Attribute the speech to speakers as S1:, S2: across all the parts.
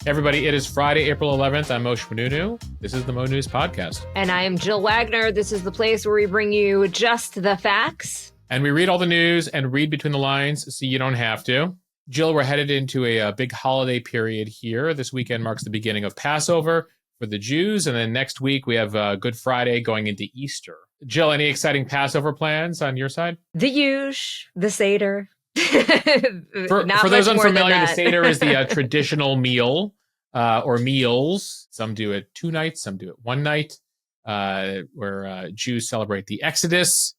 S1: Everybody, it is Friday, April 11th. I'm Moshe Manunu. This is the Mo News Podcast.
S2: And I am Jill Wagner. This is the place where we bring you just the facts.
S1: And we read all the news and read between the lines so you don't have to. Jill, we're headed into a big holiday period here. This weekend marks the beginning of Passover for the Jews. And then next week we have Good Friday going into Easter. Jill, any exciting Passover plans on your side?
S2: The huge, the Seder.
S1: For those unfamiliar, the Seder is the traditional meal or meals. Some do it 2 nights, some do it 1 night, where Jews celebrate the Exodus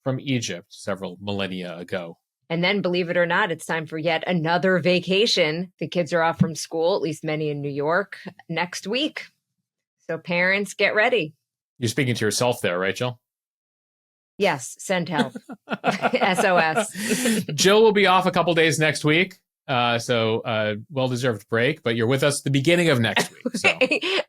S1: from Egypt several millennia ago.
S2: And then, believe it or not, it's time for yet another vacation. The kids are off from school, at least many in New York, next week. So parents, get ready.
S1: You're speaking to yourself there, right, Jill?
S2: Yes, send help. SOS.
S1: Jill will be off a couple days next week. So well-deserved break, but you're with us the beginning of next week. So.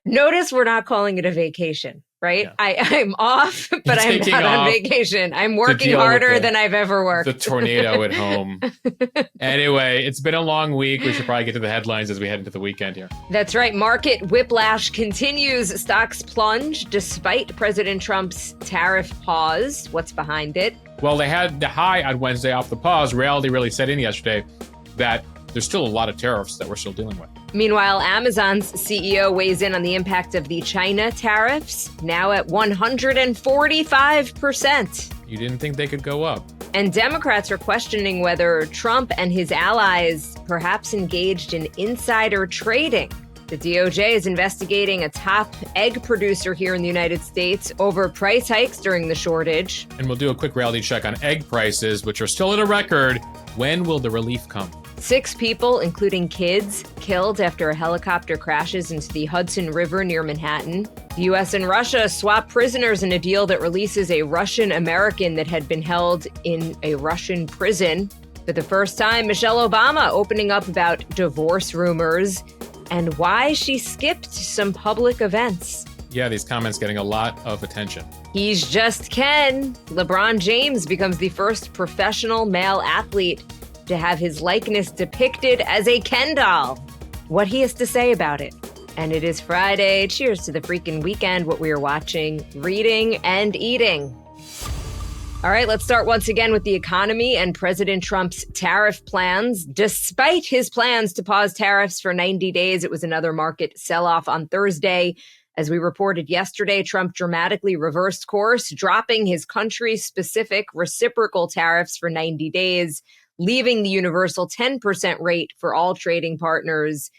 S2: Notice we're not calling it a vacation, right? Yeah. I'm off, but I'm not on vacation. I'm working harder than I've ever worked.
S1: The tornado at home. Anyway, it's been a long week. We should probably get to the headlines as we head into the weekend here.
S2: That's right. Market whiplash continues. Stocks plunge despite President Trump's tariff pause. What's behind it?
S1: Well, they had the high on Wednesday off the pause. Reality really set in yesterday that there's still a lot of tariffs that we're still dealing with.
S2: Meanwhile, Amazon's CEO weighs in on the impact of the China tariffs, now at 145%.
S1: You didn't think they could go up.
S2: And Democrats are questioning whether Trump and his allies perhaps engaged in insider trading. The DOJ is investigating a top egg producer here in the United States over price hikes during the shortage.
S1: And we'll do a quick reality check on egg prices, which are still at a record. When will the relief come?
S2: 6 people, including kids, killed after a helicopter crashes into the Hudson River near Manhattan. The U.S. and Russia swap prisoners in a deal that releases a Russian American that had been held in a Russian prison. For the first time, Michelle Obama opening up about divorce rumors and why she skipped some public events.
S1: Yeah, these comments getting a lot of attention.
S2: He's just Ken. LeBron James becomes the first professional male athlete to have his likeness depicted as a Ken doll. What he has to say about it. And it is Friday. Cheers to the freaking weekend, what we are watching, reading, and eating. All right, let's start once again with the economy and President Trump's tariff plans. Despite his plans to pause tariffs for 90 days, it was another market sell-off on Thursday. As we reported yesterday, Trump dramatically reversed course, dropping his country-specific reciprocal tariffs for 90 days, leaving the universal 10% rate for all trading partners.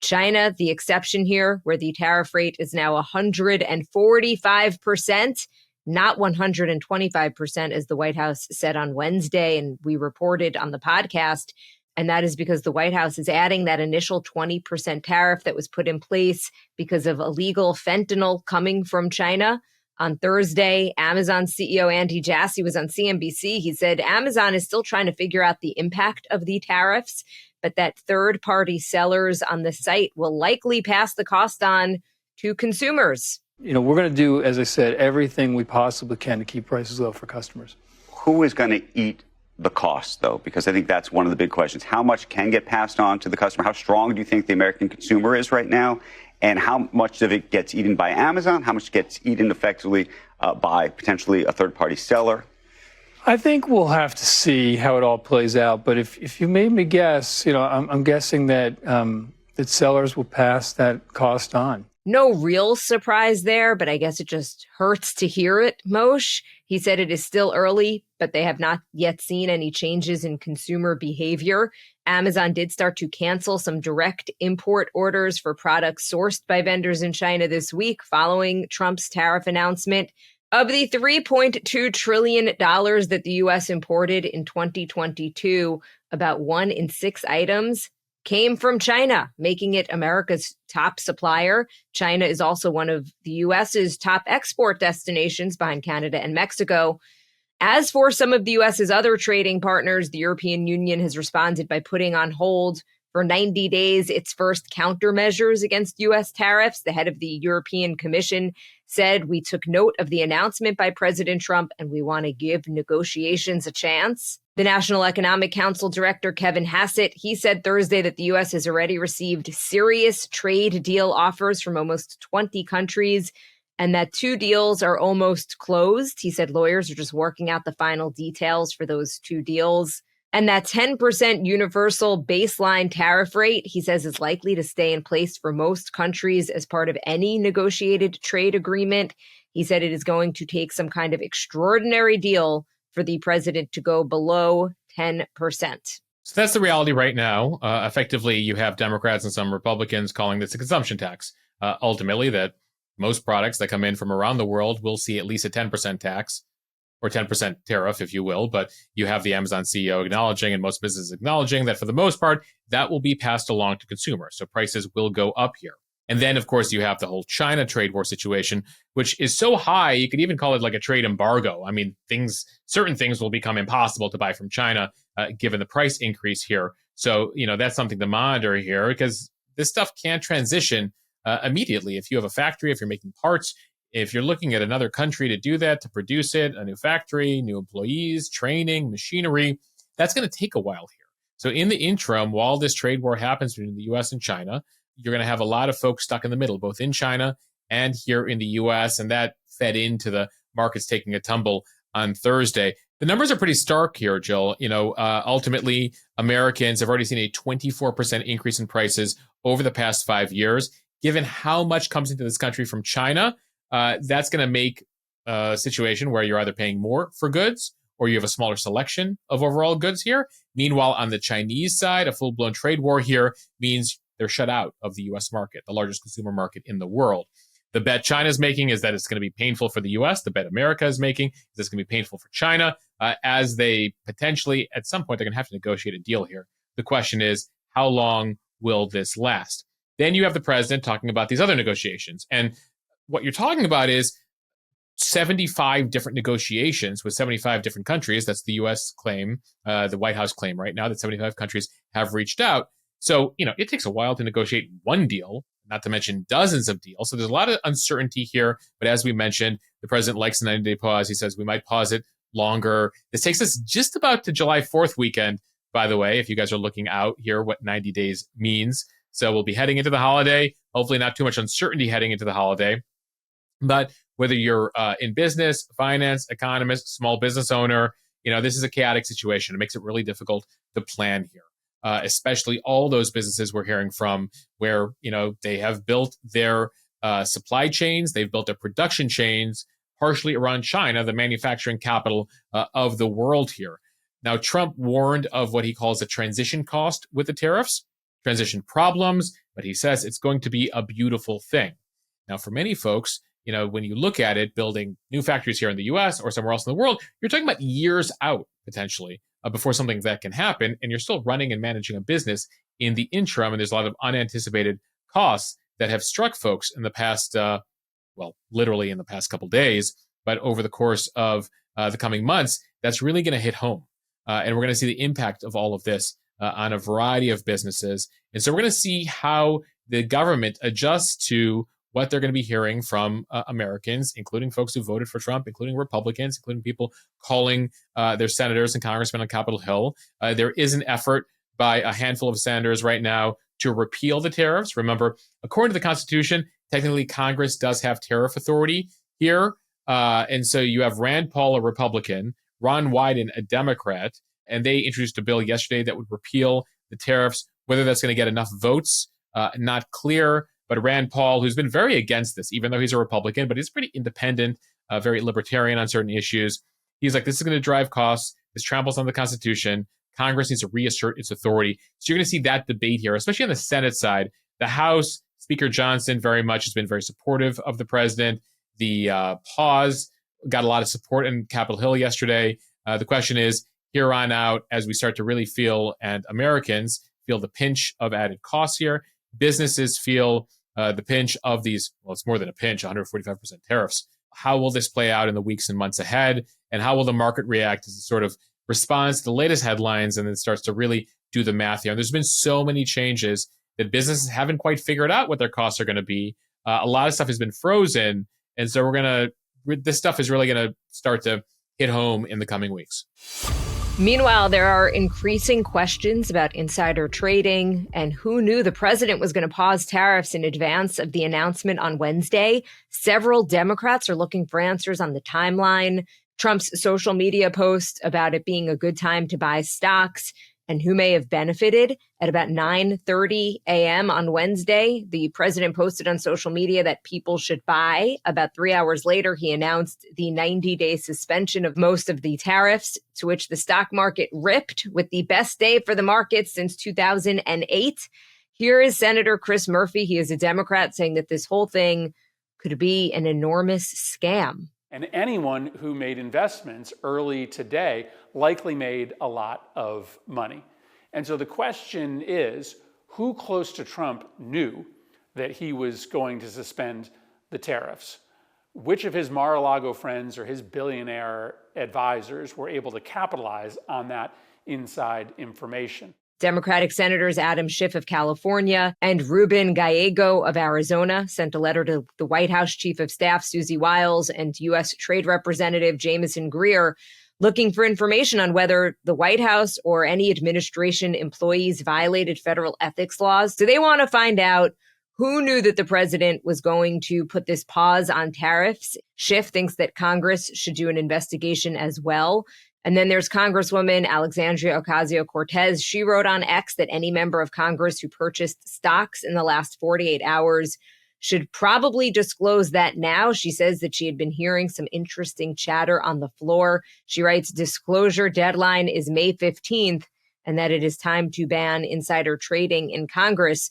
S2: China, the exception here, where the tariff rate is now 145%, not 125%, as the White House said on Wednesday, and we reported on the podcast. And that is because the White House is adding that initial 20% tariff that was put in place because of illegal fentanyl coming from China. On Thursday, Amazon CEO Andy Jassy was on CNBC. He said Amazon is still trying to figure out the impact of the tariffs, but that third-party sellers on the site will likely pass the cost on to consumers.
S3: You know, we're going to do, as I said, everything we possibly can to keep prices low for customers.
S4: Who is going to eat the cost, though? Because I think that's one of the big questions. How much can get passed on to the customer? How strong do you think the American consumer is right now? And how much of it gets eaten by Amazon? How much gets eaten effectively by potentially a third-party seller?
S3: I think we'll have to see how it all plays out. But if you made me guess, you know, I'm guessing that that sellers will pass that cost on.
S2: No real surprise there, but I guess it just hurts to hear it, Moshe. He said it is still early, but they have not yet seen any changes in consumer behavior. Amazon did start to cancel some direct import orders for products sourced by vendors in China this week following Trump's tariff announcement. Of the $3.2 trillion that the U.S. imported in 2022, about 1 in 6 items came from China, making it America's top supplier. China is also one of the U.S.'s top export destinations behind Canada and Mexico. As for some of the U.S.'s other trading partners, the European Union has responded by putting on hold for 90 days its first countermeasures against U.S. tariffs. The head of the European Commission said, "We took note of the announcement by President Trump, and we want to give negotiations a chance." The National Economic Council Director, Kevin Hassett, he said Thursday that the U.S. has already received serious trade deal offers from almost 20 countries and that 2 deals are almost closed. He said lawyers are just working out the final details for those 2 deals. And that 10% universal baseline tariff rate, he says, is likely to stay in place for most countries as part of any negotiated trade agreement. He said it is going to take some kind of extraordinary deal for the president to go below 10%.
S1: So that's the reality right now. Effectively, you have Democrats and some Republicans calling this a consumption tax. Ultimately, that most products that come in from around the world will see at least a 10% tax, or 10% tariff, if you will. But you have the Amazon CEO acknowledging, and most businesses acknowledging, that for the most part, that will be passed along to consumers. So prices will go up here. And then, of course, you have the whole China trade war situation, which is so high, you could even call it like a trade embargo. I mean, certain things will become impossible to buy from China, given the price increase here. So, that's something to monitor here, because this stuff can't transition immediately. If you have a factory, if you're making parts, if you're looking at another country to do that, to produce it, a new factory, new employees, training, machinery, that's going to take a while here. So in the interim, while this trade war happens between the U.S. and China, you're going to have a lot of folks stuck in the middle, both in China and here in the U.S., and that fed into the markets taking a tumble on Thursday. The numbers are pretty stark here, Jill. Ultimately, Americans have already seen a 24% increase in prices over the past 5 years. Given how much comes into this country from China, that's going to make a situation where you're either paying more for goods or you have a smaller selection of overall goods here. Meanwhile, on the Chinese side, a full-blown trade war here means they're shut out of the U.S. market, the largest consumer market in the world. The bet China's making is that it's going to be painful for the U.S. The bet America is making is that it's going to be painful for China, as they potentially, at some point, they're going to have to negotiate a deal here. The question is, how long will this last? Then you have the president talking about these other negotiations. And what you're talking about is 75 different negotiations with 75 different countries. That's the U.S. claim, the White House claim right now, that 75 countries have reached out. So, it takes a while to negotiate one deal, not to mention dozens of deals. So there's a lot of uncertainty here. But as we mentioned, the president likes the 90-day pause. He says we might pause it longer. This takes us just about to July 4th weekend, by the way, if you guys are looking out here, what 90 days means. So we'll be heading into the holiday, hopefully not too much uncertainty heading into the holiday. But whether you're in business, finance, economist, small business owner, this is a chaotic situation. It makes it really difficult to plan here, especially all those businesses we're hearing from where, they have built their supply chains, they've built their production chains partially around China, the manufacturing capital of the world here. Now, Trump warned of what he calls a transition cost with the tariffs, transition problems, but he says it's going to be a beautiful thing. Now, for many folks, when you look at it, building new factories here in the U.S. or somewhere else in the world, you're talking about years out, potentially, before something like that can happen. And you're still running and managing a business in the interim. And there's a lot of unanticipated costs that have struck folks in the past, literally in the past couple days. But over the course of the coming months, that's really going to hit home. And we're going to see the impact of all of this on a variety of businesses. And so we're going to see how the government adjusts to what they're going to be hearing from Americans, including folks who voted for Trump, including Republicans, including people calling their senators and congressmen on Capitol Hill. There is an effort by a handful of senators right now to repeal the tariffs. Remember, according to the Constitution, technically Congress does have tariff authority here. And so you have Rand Paul, a Republican, Ron Wyden, a Democrat, and they introduced a bill yesterday that would repeal the tariffs. Whether that's going to get enough votes, not clear. But Rand Paul, who's been very against this, even though he's a Republican, but he's pretty independent, very libertarian on certain issues. He's like, this is going to drive costs. This tramples on the Constitution. Congress needs to reassert its authority. So you're going to see that debate here, especially on the Senate side. The House, Speaker Johnson very much has been very supportive of the president. The pause got a lot of support in Capitol Hill yesterday. The question is, here on out, as we start to really feel, and Americans feel the pinch of added costs here, businesses feel the pinch of these, well, it's more than a pinch, 145% tariffs. How will this play out in the weeks and months ahead? And how will the market react as it sort of responds to the latest headlines and then starts to really do the math here. And there's been so many changes that businesses haven't quite figured out what their costs are going to be. A lot of stuff has been frozen. And so this stuff is really going to start to hit home in the coming weeks.
S2: Meanwhile, there are increasing questions about insider trading and who knew the president was going to pause tariffs in advance of the announcement on Wednesday. Several Democrats are looking for answers on the timeline. Trump's social media post about it being a good time to buy stocks and who may have benefited. At about 9:30 a.m. on Wednesday, the president posted on social media that people should buy. About 3 hours later, he announced the 90-day suspension of most of the tariffs, to which the stock market ripped with the best day for the market since 2008. Here is Senator Chris Murphy. He is a Democrat, saying that this whole thing could be an enormous scam.
S5: And anyone who made investments early today likely made a lot of money. And so the question is, who close to Trump knew that he was going to suspend the tariffs? Which of his Mar-a-Lago friends or his billionaire advisors were able to capitalize on that inside information?
S2: Democratic Senators Adam Schiff of California and Ruben Gallego of Arizona sent a letter to the White House Chief of Staff Susie Wiles and U.S. Trade Representative Jamieson Greer looking for information on whether the White House or any administration employees violated federal ethics laws. So they want to find out who knew that the president was going to put this pause on tariffs. Schiff thinks that Congress should do an investigation as well. And then there's Congresswoman Alexandria Ocasio-Cortez. She wrote on X that any member of Congress who purchased stocks in the last 48 hours should probably disclose that now. She says that she had been hearing some interesting chatter on the floor. She writes, disclosure deadline is May 15th, and that it is time to ban insider trading in Congress.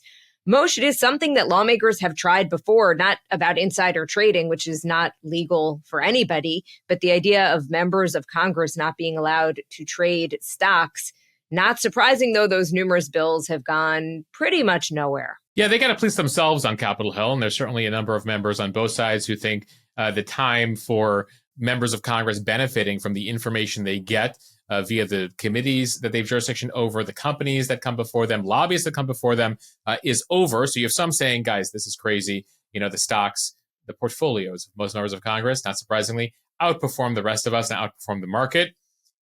S2: Moshe, it is something that lawmakers have tried before, not about insider trading, which is not legal for anybody, but the idea of members of Congress not being allowed to trade stocks. Not surprising, though, those numerous bills have gone pretty much nowhere.
S1: Yeah, they got to police themselves on Capitol Hill. And there's certainly a number of members on both sides who think the time for members of Congress benefiting from the information they get via the committees that they have jurisdiction over, the companies that come before them, lobbyists that come before them, is over. So you have some saying, guys, this is crazy. You know, the stocks, the portfolios of most members of Congress, not surprisingly, outperform the rest of us and outperform the market.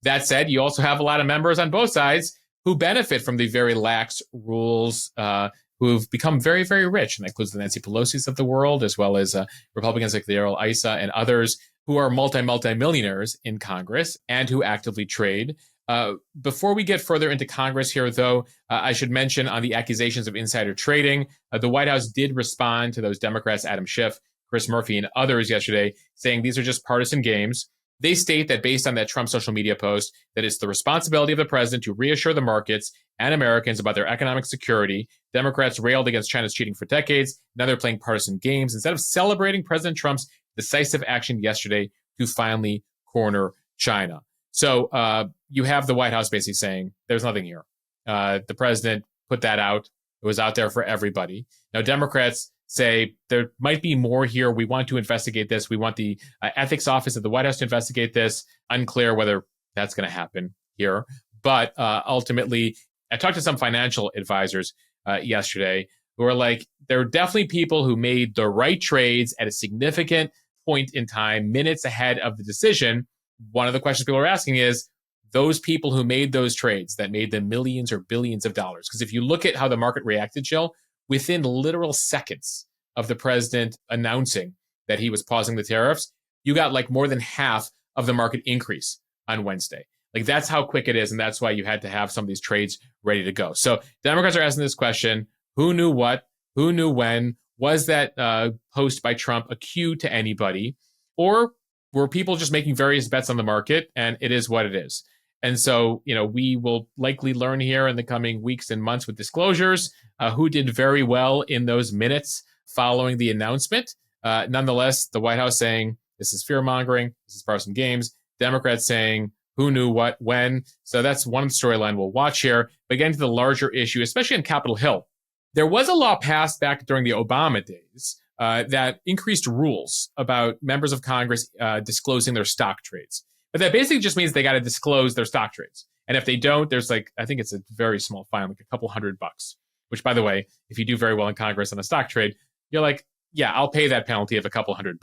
S1: That said, you also have a lot of members on both sides who benefit from the very lax rules, who've become very, very rich. And that includes the Nancy Pelosi's of the world, as well as Republicans like Darrell Issa and others who are multi-millionaires in Congress and who actively trade. Before we get further into Congress here, though, I should mention on the accusations of insider trading, the White House did respond to those Democrats, Adam Schiff, Chris Murphy, and others yesterday, saying these are just partisan games. They state that based on that Trump social media post, that it's the responsibility of the president to reassure the markets and Americans about their economic security. Democrats railed against China's cheating for decades. Now they're playing partisan games instead of celebrating President Trump's decisive action yesterday to finally corner China. So you have the White House basically saying there's nothing here. The president put that out. It was out there for everybody. Now, Democrats say there might be more here. We want to investigate this. We want the ethics office of the White House to investigate this. Unclear whether that's going to happen here. But ultimately, I talked to some financial advisors yesterday who are like, there are definitely people who made the right trades at a significant point in time, minutes ahead of the decision. One of the questions people are asking is, those people who made those trades that made them millions or billions of dollars. Because if you look at how the market reacted, Jill, within literal seconds of the president announcing that he was pausing the tariffs, you got like more than half of the market increase on Wednesday. Like that's how quick it is. And that's why you had to have some of these trades ready to go. So Democrats are asking this question, who knew what, who knew when? Was that post by Trump a cue to anybody? Or were people just making various bets on the market and it is what it is? And so, you know, we will likely learn here in the coming weeks and months with disclosures who did very well in those minutes following the announcement. Nonetheless, the White House saying this is fear mongering, this is partisan games. Democrats saying who knew what, when. So that's one storyline we'll watch here. But getting to the larger issue, especially on Capitol Hill, there was a law passed back during the Obama days that increased rules about members of Congress disclosing their stock trades. But that basically just means they got to disclose their stock trades. And if they don't, there's I think it's a very small fine, like a couple $100, which, by the way, if you do very well in Congress on a stock trade, you're like, yeah, I'll pay that penalty of a couple $100.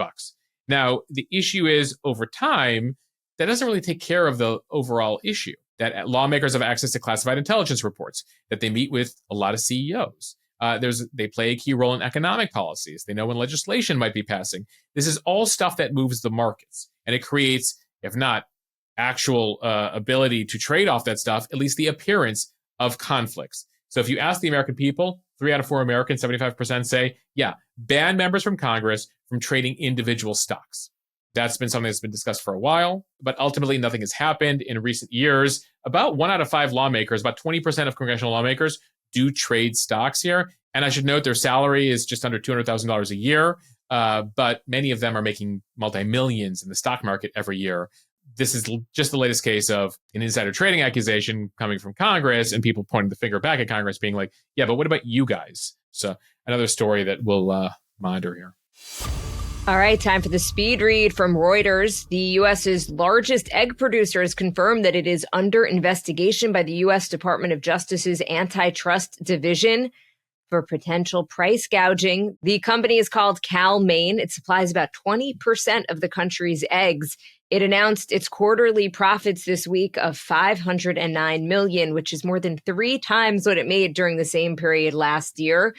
S1: Now, the issue is over time, that doesn't really take care of the overall issue, that lawmakers have access to classified intelligence reports, that they meet with a lot of CEOs. They play a key role in economic policies. They know when legislation might be passing. This is all stuff that moves the markets, and it creates, if not actual ability to trade off that stuff, at least the appearance of conflicts. So if you ask the American people, 3 out of 4 Americans, 75% say, yeah, ban members from Congress from trading individual stocks. That's been something that's been discussed for a while, but ultimately nothing has happened in recent years. About 1 out of 5 lawmakers, about 20% of congressional lawmakers do trade stocks here. And I should note their salary is just under $200,000 a year, but many of them are making multi-millions in the stock market every year. This is just the latest case of an insider trading accusation coming from Congress and people pointing the finger back at Congress being like, yeah, but what about you guys? So another story that we'll monitor here.
S2: All right, time for the speed read from Reuters. The U.S.'s largest egg producer has confirmed that it is under investigation by the U.S. Department of Justice's Antitrust Division for potential price gouging. The company is called Cal-Maine. It supplies about 20% of the country's eggs. It announced its quarterly profits this week of $509 million, which is more than 3 times what it made during the same period last year.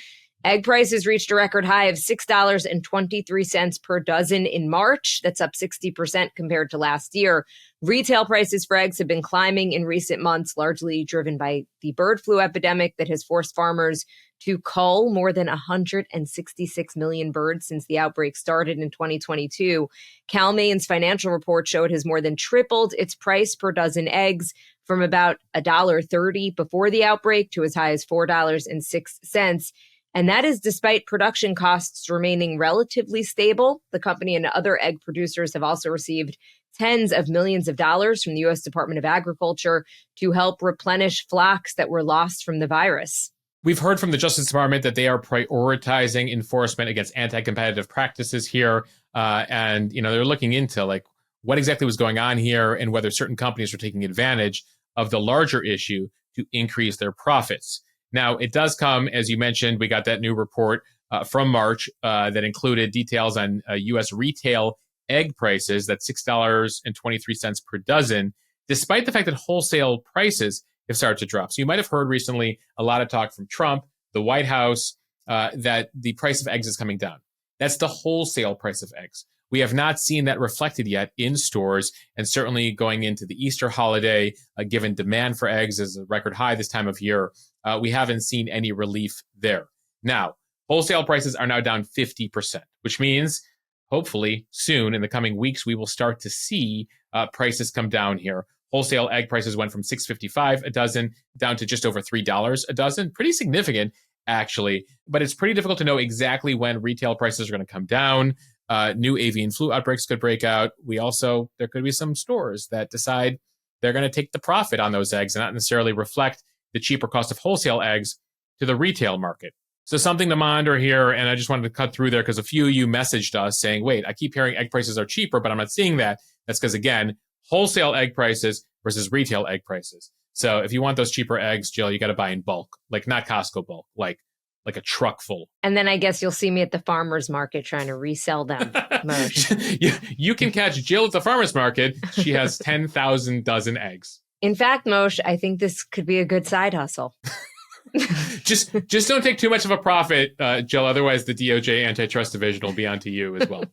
S2: Egg prices reached a record high of $6.23 per dozen in March. That's up 60% compared to last year. Retail prices for eggs have been climbing in recent months, largely driven by the bird flu epidemic that has forced farmers to cull more than 166 million birds since the outbreak started in 2022. Cal-Maine's financial report showed it has more than tripled its price per dozen eggs from about $1.30 before the outbreak to as high as $4.06. And that is despite production costs remaining relatively stable. The company and other egg producers have also received tens of millions of dollars from the U.S. Department of Agriculture to help replenish flocks that were lost from the virus.
S1: We've heard from the Justice Department that they are prioritizing enforcement against anti-competitive practices here. And, they're looking into what exactly was going on here and whether certain companies are taking advantage of the larger issue to increase their profits. Now, it does come, as you mentioned, we got that new report from March that included details on U.S. retail egg prices, that's $6.23 per dozen, despite the fact that wholesale prices have started to drop. So you might have heard recently a lot of talk from Trump, the White House, that the price of eggs is coming down. That's the wholesale price of eggs. We have not seen that reflected yet in stores, and certainly going into the Easter holiday, given demand for eggs is a record high this time of year, we haven't seen any relief there. Now, wholesale prices are now down 50%, which means hopefully soon in the coming weeks, we will start to see prices come down here. Wholesale egg prices went from $6.55 a dozen down to just over $3 a dozen. Pretty significant, actually, but it's pretty difficult to know exactly when retail prices are going to come down. New avian flu outbreaks could break out. There could be some stores that decide they're going to take the profit on those eggs and not necessarily reflect the cheaper cost of wholesale eggs to the retail market. So something to monitor here, and I just wanted to cut through there because a few of you messaged us saying, wait, I keep hearing egg prices are cheaper, but I'm not seeing that. That's because, again, wholesale egg prices versus retail egg prices. So if you want those cheaper eggs, Jill, you got to buy in bulk, not Costco bulk, like a truck full.
S2: And then I guess you'll see me at the farmer's market trying to resell them.
S1: You can catch Jill at the farmer's market. She has 10,000 dozen eggs.
S2: In fact, Moshe, I think this could be a good side hustle.
S1: just don't take too much of a profit, Jill. Otherwise, the DOJ Antitrust Division will be onto you as well.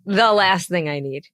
S2: The last thing I need.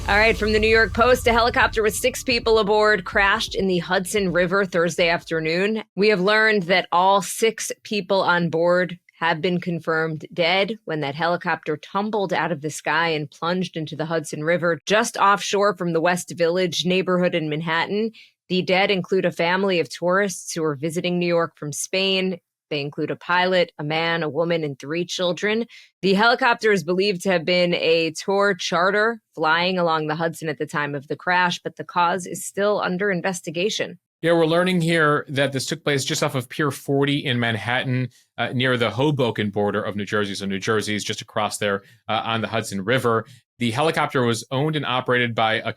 S2: All right, from the New York Post, a helicopter with 6 people aboard crashed in the Hudson River Thursday afternoon. We have learned that all 6 people on board have been confirmed dead when that helicopter tumbled out of the sky and plunged into the Hudson River just offshore from the West Village neighborhood in Manhattan. The dead include a family of tourists who are visiting New York from Spain. They include a pilot, a man, a woman, and 3 children. The helicopter is believed to have been a tour charter flying along the Hudson at the time of the crash, but the cause is still under investigation.
S1: Yeah, we're learning here that this took place just off of Pier 40 in Manhattan, near the Hoboken border of New Jersey. So New Jersey is just across there on the Hudson River. The helicopter was owned and operated by a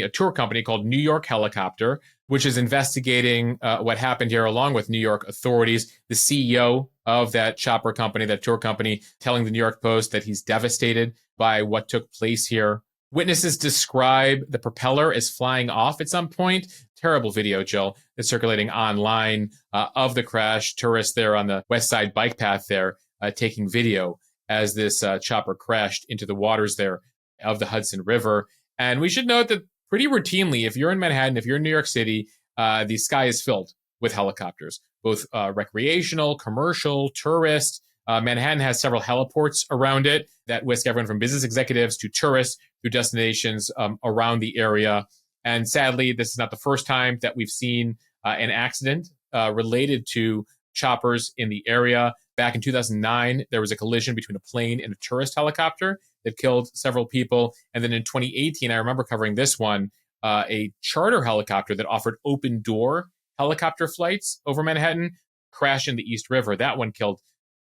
S1: tour company called New York Helicopter, which is investigating what happened here along with New York authorities. The CEO of that chopper company, that tour company, telling the New York Post that he's devastated by what took place here. Witnesses describe the propeller as flying off at some point. Terrible video, Jill, that's circulating online of the crash. Tourists there on the West Side bike path there taking video as this chopper crashed into the waters there of the Hudson River. And we should note that pretty routinely, if you're in Manhattan, if you're in New York City, the sky is filled with helicopters, both recreational, commercial, tourist. Manhattan has several heliports around it that whisk everyone from business executives to tourists through destinations around the area. And sadly, this is not the first time that we've seen an accident related to choppers in the area. Back in 2009, there was a collision between a plane and a tourist helicopter that killed several people. And then in 2018, I remember covering this one, a charter helicopter that offered open door helicopter flights over Manhattan crashed in the East River. That one killed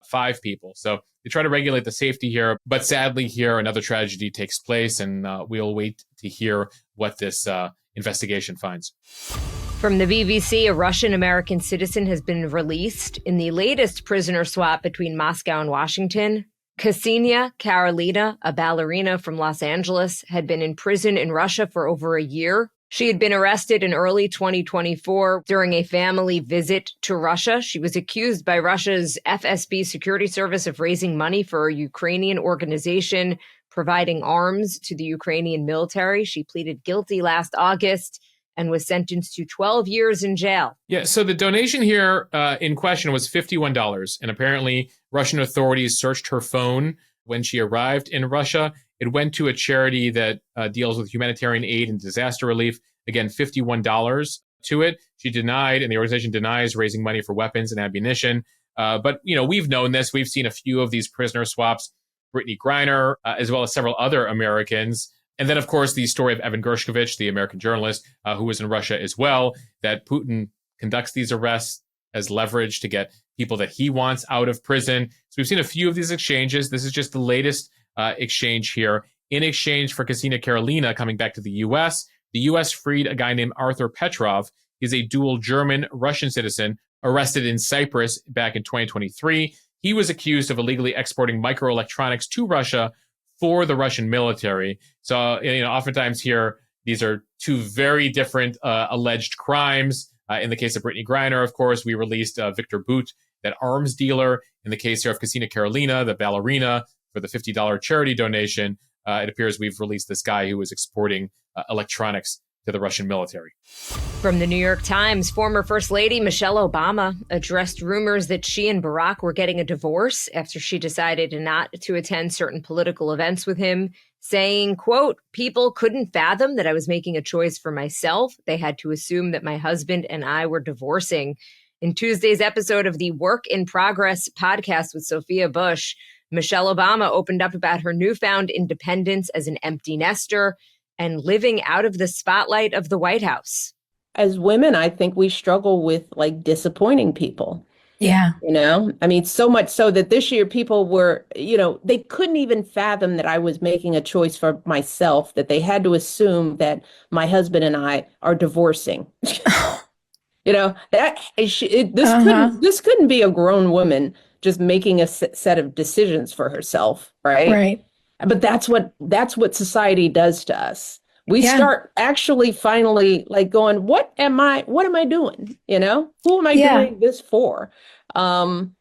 S1: 5 people. So they try to regulate the safety here. But sadly here, another tragedy takes place, and we'll wait to hear what this investigation finds.
S2: From the BBC, a Russian-American citizen has been released in the latest prisoner swap between Moscow and Washington. Ksenia, Karelina, a ballerina from Los Angeles, had been in prison in Russia for over a year. She had been arrested in early 2024 during a family visit to Russia. She was accused by Russia's FSB security service of raising money for a Ukrainian organization providing arms to the Ukrainian military. She pleaded guilty last August and was sentenced to 12 years in jail.
S1: Yeah, so the donation here in question was $51. And apparently Russian authorities searched her phone when she arrived in Russia. It went to a charity that deals with humanitarian aid and disaster relief. Again, $51 to it. She denied, and the organization denies, raising money for weapons and ammunition. But, we've known this. We've seen a few of these prisoner swaps. Brittany Griner, as well as several other Americans. And then, of course, the story of Evan Gershkovich, the American journalist who was in Russia as well, that Putin conducts these arrests as leverage to get people that he wants out of prison. So we've seen a few of these exchanges. This is just the latest exchange here. In exchange for Ksenia Karelina coming back to the U.S., the U.S. freed a guy named Arthur Petrov. He's a dual German-Russian citizen arrested in Cyprus back in 2023. He was accused of illegally exporting microelectronics to Russia for the Russian military. So, oftentimes here, these are two very different alleged crimes. In the case of Brittany Griner, of course, we released Victor Boot, that arms dealer. In the case here of Ksenia Karelina, the ballerina, for the $50 charity donation, it appears we've released this guy who was exporting electronics to the Russian military.
S2: From the New York Times, former First Lady Michelle Obama addressed rumors that she and Barack were getting a divorce after she decided not to attend certain political events with him, saying, quote, "People couldn't fathom that I was making a choice for myself. They had to assume that my husband and I were divorcing." In Tuesday's episode of the Work in Progress podcast with Sophia Bush, Michelle Obama opened up about her newfound independence as an empty nester and living out of the spotlight of the White House.
S6: As women, I think we struggle with disappointing people.
S7: Yeah.
S6: I mean, so much so that this year people were, they couldn't even fathom that I was making a choice for myself, that they had to assume that my husband and I are divorcing. This couldn't be a grown woman just making a set of decisions for herself. Right.
S7: Right.
S6: But that's what society does to us. We start actually finally going, what am I doing? Who am I doing this for? And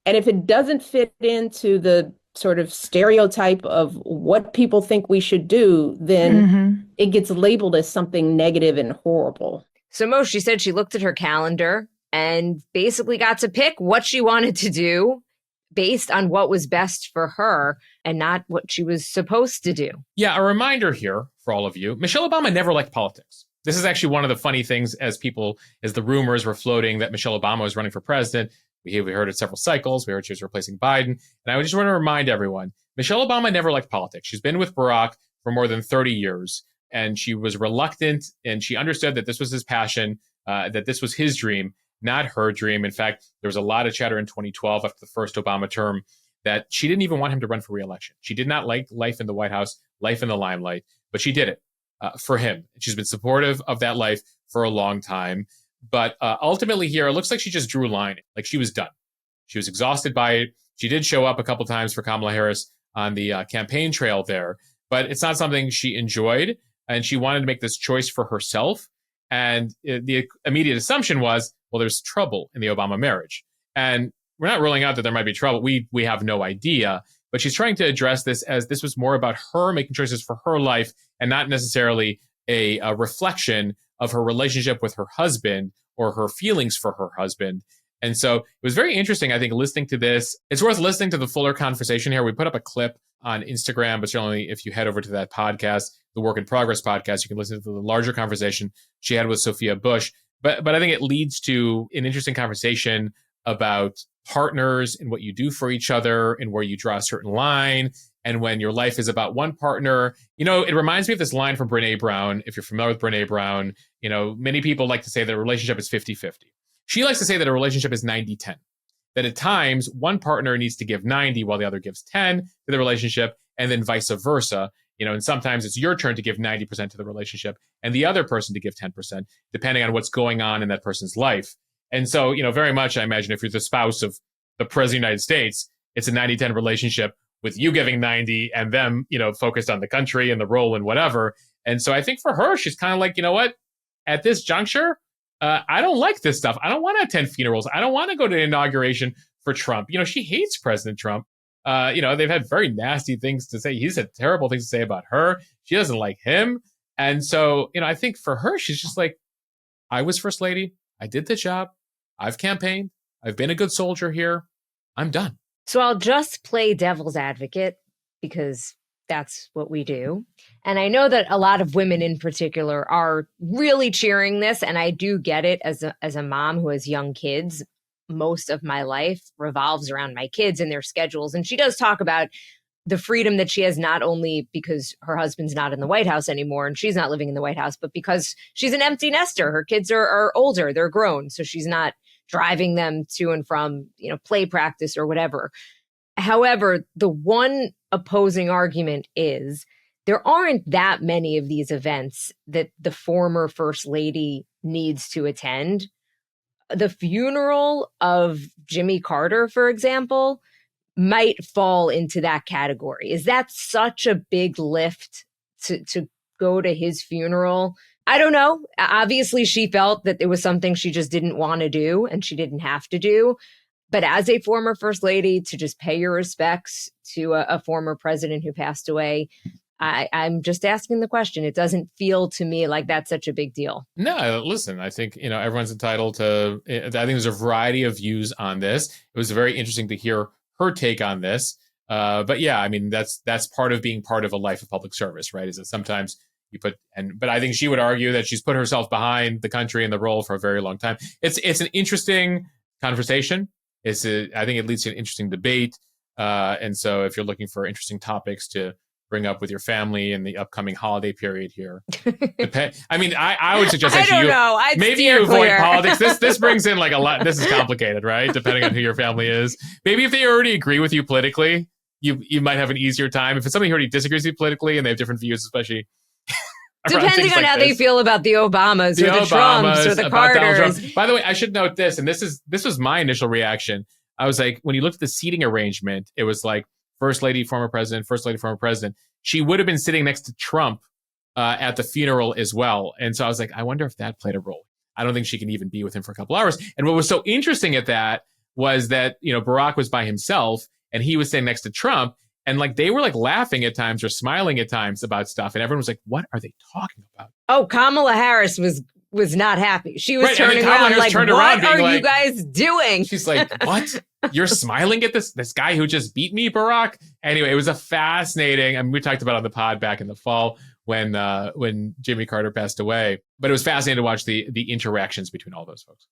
S6: if it doesn't fit into the sort of stereotype of what people think we should do, then it gets labeled as something negative and horrible.
S2: So Mo, she said she looked at her calendar and basically got to pick what she wanted to do based on what was best for her and not what she was supposed to do.
S1: Yeah, a reminder here for all of you, Michelle Obama never liked politics. This is actually one of the funny things as the rumors were floating that Michelle Obama was running for president. We heard it several cycles. We heard she was replacing Biden. And I just want to remind everyone, Michelle Obama never liked politics. She's been with Barack for more than 30 years. And she was reluctant, and she understood that this was his passion, that this was his dream, not her dream. In fact, there was a lot of chatter in 2012 after the first Obama term that she didn't even want him to run for re-election. She did not like life in the White House, life in the limelight, but she did it for him. She's been supportive of that life for a long time. But ultimately here, it looks like she just drew a line. Like she was done. She was exhausted by it. She did show up a couple times for Kamala Harris on the campaign trail there, but it's not something she enjoyed. And she wanted to make this choice for herself. And the immediate assumption was, well, there's trouble in the Obama marriage. And we're not ruling out that there might be trouble. We have no idea. But she's trying to address this as this was more about her making choices for her life and not necessarily a reflection of her relationship with her husband or her feelings for her husband. And so it was very interesting, I think, listening to this. It's worth listening to the fuller conversation here. We put up a clip on Instagram, but certainly if you head over to that podcast, the Work in Progress podcast, you can listen to the larger conversation she had with Sophia Bush. But I think it leads to an interesting conversation about partners and what you do for each other and where you draw a certain line. And when your life is about one partner, it reminds me of this line from Brene Brown. If you're familiar with Brene Brown, many people like to say that a relationship is 50-50. She likes to say that a relationship is 90-10, that at times one partner needs to give 90 while the other gives 10 to the relationship, and then vice versa. And sometimes it's your turn to give 90% to the relationship and the other person to give 10%, depending on what's going on in that person's life. And so, very much, I imagine if you're the spouse of the president of the United States, it's a 90-10 relationship with you giving 90 and them, focused on the country and the role and whatever. And so I think for her, she's kind of like, what, at this juncture, I don't like this stuff. I don't want to attend funerals. I don't want to go to the inauguration for Trump. She hates President Trump. They've had very nasty things to say. He's had terrible things to say about her. She doesn't like him. And so, I think for her, she's just like, I was first lady. I did the job. I've campaigned. I've been a good soldier here. I'm done.
S2: So I'll just play devil's advocate because that's what we do. And I know that a lot of women in particular are really cheering this. And I do get it as a mom who has young kids. Most of my life revolves around my kids and their schedules. And she does talk about the freedom that she has, not only because her husband's not in the White House anymore and she's not living in the White House, but because she's an empty nester. Her kids are older, they're grown. So she's not driving them to and from, play practice or whatever. However, the one opposing argument is there aren't that many of these events that the former first lady needs to attend. The funeral of Jimmy Carter, for example, might fall into that category. Is that such a big lift to go to his funeral? I don't know. Obviously, she felt that it was something she just didn't want to do and she didn't have to do. But as a former first lady, to just pay your respects to a former president who passed away, I'm just asking the question. It doesn't feel to me like that's such a big deal. No,
S1: listen, I think, everyone's entitled to, I think there's a variety of views on this. It was very interesting to hear her take on this. But yeah, I mean, that's part of being part of a life of public service, right? Is that sometimes but I think she would argue that she's put herself behind the country and the role for a very long time. It's an interesting conversation. I think it leads to an interesting debate. And so if you're looking for interesting topics to bring up with your family in the upcoming holiday period here. I would suggest that maybe you avoid politics. This brings in like a lot. This is complicated, right? Depending on who your family is. Maybe if they already agree with you politically, you might have an easier time. If it's somebody who already disagrees with you politically and they have different views, especially
S2: depending on how they feel about the Obamas or the Trumps or the Carters.
S1: By the way, I should note this, and this was my initial reaction. I was like, when you looked at the seating arrangement, it was like first lady, former president, first lady, former president. She would have been sitting next to Trump at the funeral as well. And so I was like, I wonder if that played a role. I don't think she can even be with him for a couple hours. And what was so interesting at that was that, Barack was by himself and he was sitting next to Trump. And like they were like laughing at times or smiling at times about stuff. And everyone was like, what are they talking about?
S2: Oh, Kamala Harris was not happy. She was turning around like, what are you guys doing?
S1: She's like, what? You're smiling at this guy who just beat me, Barack? Anyway, it was a fascinating, we talked about it on the pod back in the fall when Jimmy Carter passed away. But it was fascinating to watch the interactions between all those folks.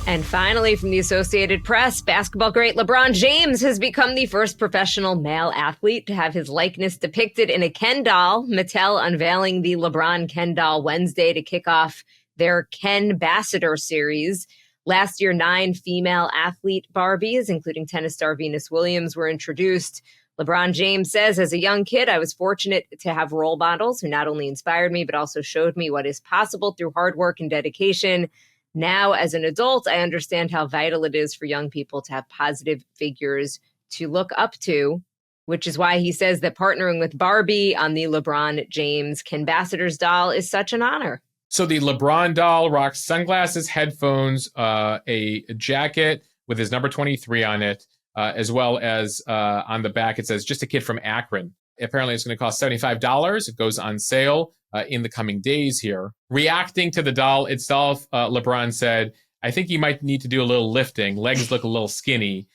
S2: And finally, from the Associated Press, basketball great LeBron James has become the first professional male athlete to have his likeness depicted in a Ken doll. Mattel unveiling the LeBron Ken doll Wednesday to kick off their Ken Ambassador series. Last year, 9 female athlete Barbies, including tennis star Venus Williams, were introduced. LeBron James says, as a young kid, I was fortunate to have role models who not only inspired me, but also showed me what is possible through hard work and dedication. Now, as an adult, I understand how vital it is for young people to have positive figures to look up to, which is why he says that partnering with Barbie on the LeBron James Canbassadors doll is such an honor.
S1: So the LeBron doll rocks sunglasses, headphones, a jacket with his number 23 on it, as well as on the back it says, just a kid from Akron. Apparently it's going to cost $75. It goes on sale in the coming days here. Reacting to the doll itself, LeBron said, I think you might need to do a little lifting. Legs look a little skinny.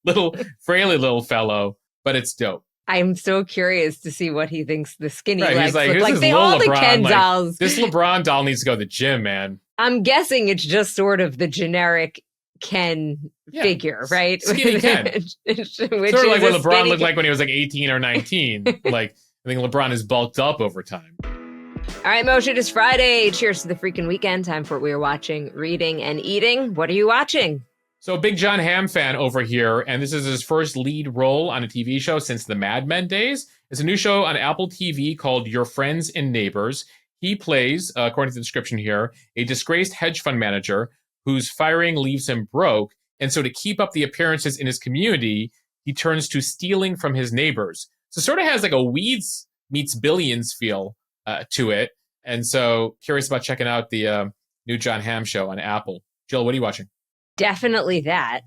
S1: Little fraily little fellow, but it's dope.
S2: I'm so curious to see what he thinks the skinny
S1: Right,
S2: legs
S1: he's
S2: look like. They all the Ken dolls.
S1: This LeBron doll needs to go to the gym, man.
S2: I'm guessing it's just sort of the generic Ken figure, right?
S1: Skinny Ken. Sort of like what LeBron looked like when he was like 18 or 19. Like, I think LeBron is bulked up over time.
S2: All right, Moshe, it is Friday. Cheers to the freaking weekend. Time for what we are watching, reading, and eating. What are you watching?
S1: So, big Jon Hamm fan over here, and this is his first lead role on a TV show since the Mad Men days. It's a new show on Apple TV called Your Friends and Neighbors. He plays, according to the description here, a disgraced hedge fund manager whose firing leaves him broke. And so to keep up the appearances in his community, he turns to stealing from his neighbors. So sort of has like a Weeds meets Billions feel to it. And so curious about checking out the new Jon Hamm show on Apple. Jill, what are you watching?
S2: Definitely that,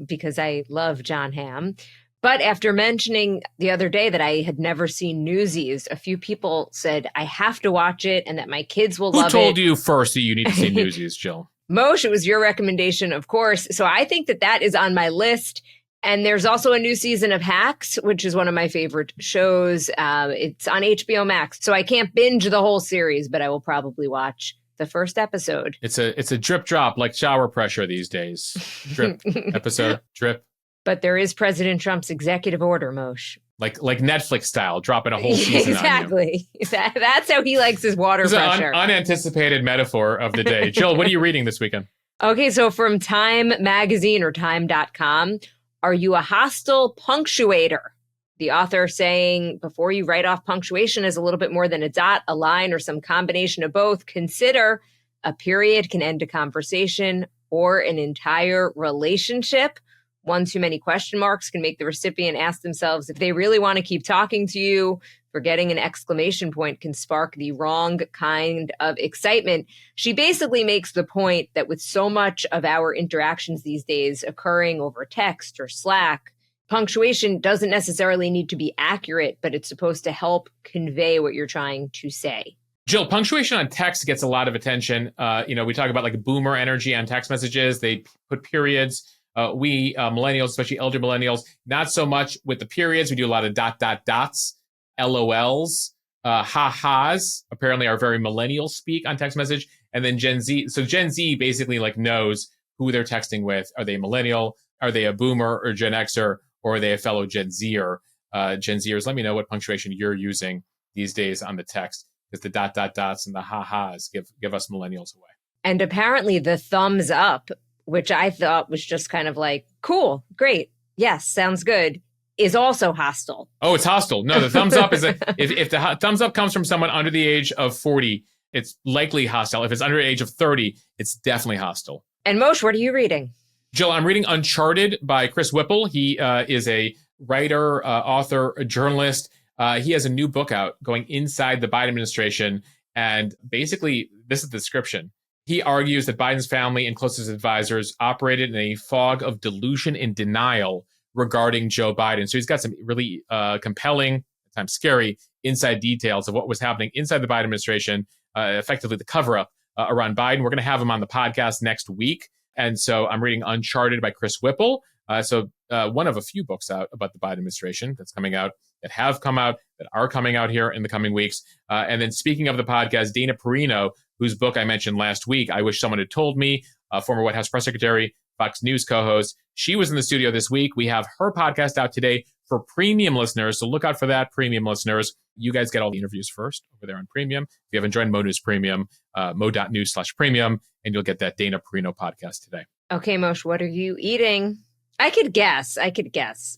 S2: because I love Jon Hamm. But after mentioning the other day that I had never seen Newsies, a few people said I have to watch it and that my kids will love it.
S1: Who told you first that you need to see Newsies, Jill?
S2: Moshe, it was your recommendation, of course. So I think that is on my list. And there's also a new season of Hacks, which is one of my favorite shows. It's on HBO Max. So I can't binge the whole series, but I will probably watch the first episode.
S1: It's a drip drop like shower pressure these days. Drip episode, drip.
S2: But there is President Trump's executive order, Moshe.
S1: Like Netflix style, dropping a whole season
S2: exactly.
S1: on you.
S2: That's how he likes his water pressure.
S1: An unanticipated metaphor of the day. Jill, what are you reading this weekend?
S2: Okay, so from Time Magazine or Time.com, are you a hostile punctuator? The author saying, before you write off punctuation as a little bit more than a dot, a line, or some combination of both, consider a period can end a conversation or an entire relationship. One too many question marks can make the recipient ask themselves if they really want to keep talking to you. Forgetting an exclamation point can spark the wrong kind of excitement. She basically makes the point that with so much of our interactions these days occurring over text or Slack, punctuation doesn't necessarily need to be accurate, but it's supposed to help convey what you're trying to say.
S1: Jill, punctuation on text gets a lot of attention. We talk about like boomer energy on text messages. They put periods. We millennials, especially elder millennials, not so much with the periods. We do a lot of dots, LOLs, ha-has, apparently are very millennial speak on text message. And then Gen Z. So Gen Z basically like knows who they're texting with. Are they millennial? Are they a boomer or Gen Xer? Or are they a fellow Gen Zer? Gen Zers, let me know what punctuation you're using these days on the text. Because the dots and the ha-has give us millennials away.
S2: And apparently the thumbs up, which I thought was just kind of like, cool, great, yes, sounds good, is also hostile.
S1: Oh, it's hostile. No, the thumbs up is if the thumbs up comes from someone under the age of 40, it's likely hostile. If it's under the age of 30, it's definitely hostile.
S2: And Moshe, what are you reading?
S1: Jill, I'm reading Uncharted by Chris Whipple. He is a writer, author, a journalist. He has a new book out going inside the Biden administration. And basically, this is the description. He argues that Biden's family and closest advisors operated in a fog of delusion and denial regarding Joe Biden. So he's got some really compelling, at times scary, inside details of what was happening inside the Biden administration, effectively the cover-up around Biden. We're going to have him on the podcast next week. And so I'm reading Uncharted by Chris Whipple. So one of a few books out about the Biden administration that's coming out, that have come out, that are coming out here in the coming weeks. And then speaking of the podcast, Dana Perino, whose book I mentioned last week, I Wish Someone Had Told Me, former White House press secretary, Fox News co-host. She was in the studio this week. We have her podcast out today, for premium listeners. So look out for that, premium listeners. You guys get all the interviews first over there on Premium. If you haven't joined Mo News Premium, mo.news/premium, and you'll get that Dana Perino podcast today.
S2: Okay, Moshe, what are you eating? I could guess.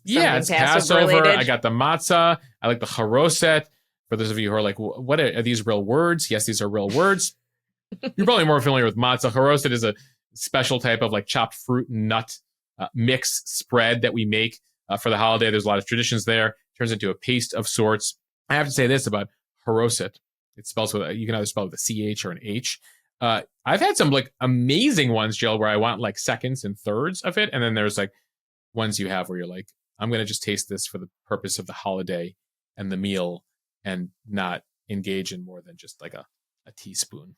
S1: Yeah, it's Passover.
S2: Related.
S1: I got the matzah. I like the charoset. For those of you who are like, what are these real words? Yes, these are real words. You're probably more familiar with matzah. Charoset is a special type of like chopped fruit and nut mix spread that we make for the holiday. There's a lot of traditions there. It turns into a paste of sorts. I have to say this about charoset. It spells with, you can either spell with a CH or an H. I've had some like amazing ones, Jill, where I want like seconds and thirds of it. And then there's like ones you have where you're like, I'm going to just taste this for the purpose of the holiday and the meal and not engage in more than just like a teaspoon.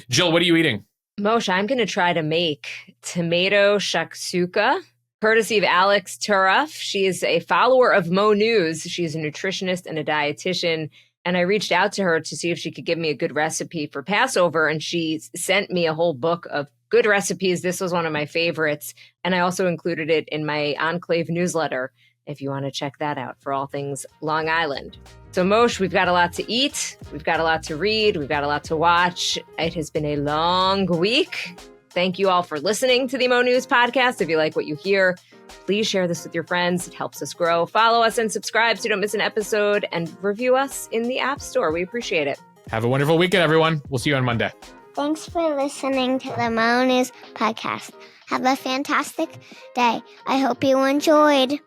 S1: Jill, what are you eating?
S2: Moshe, I'm going to try to make tomato shakshuka, courtesy of Alex Tariff. She is a follower of Mo News. She's a nutritionist and a dietitian. And I reached out to her to see if she could give me a good recipe for Passover. And she sent me a whole book of good recipes. This was one of my favorites. And I also included it in my Enclave newsletter, if you want to check that out for all things Long Island. So Moshe, we've got a lot to eat. We've got a lot to read. We've got a lot to watch. It has been a long week. Thank you all for listening to the Mo News podcast. If you like what you hear, please share this with your friends. It helps us grow. Follow us and subscribe so you don't miss an episode, and review us in the App Store. We appreciate it.
S1: Have a wonderful weekend, everyone. We'll see you on Monday.
S7: Thanks for listening to the Mo News podcast. Have a fantastic day. I hope you enjoyed.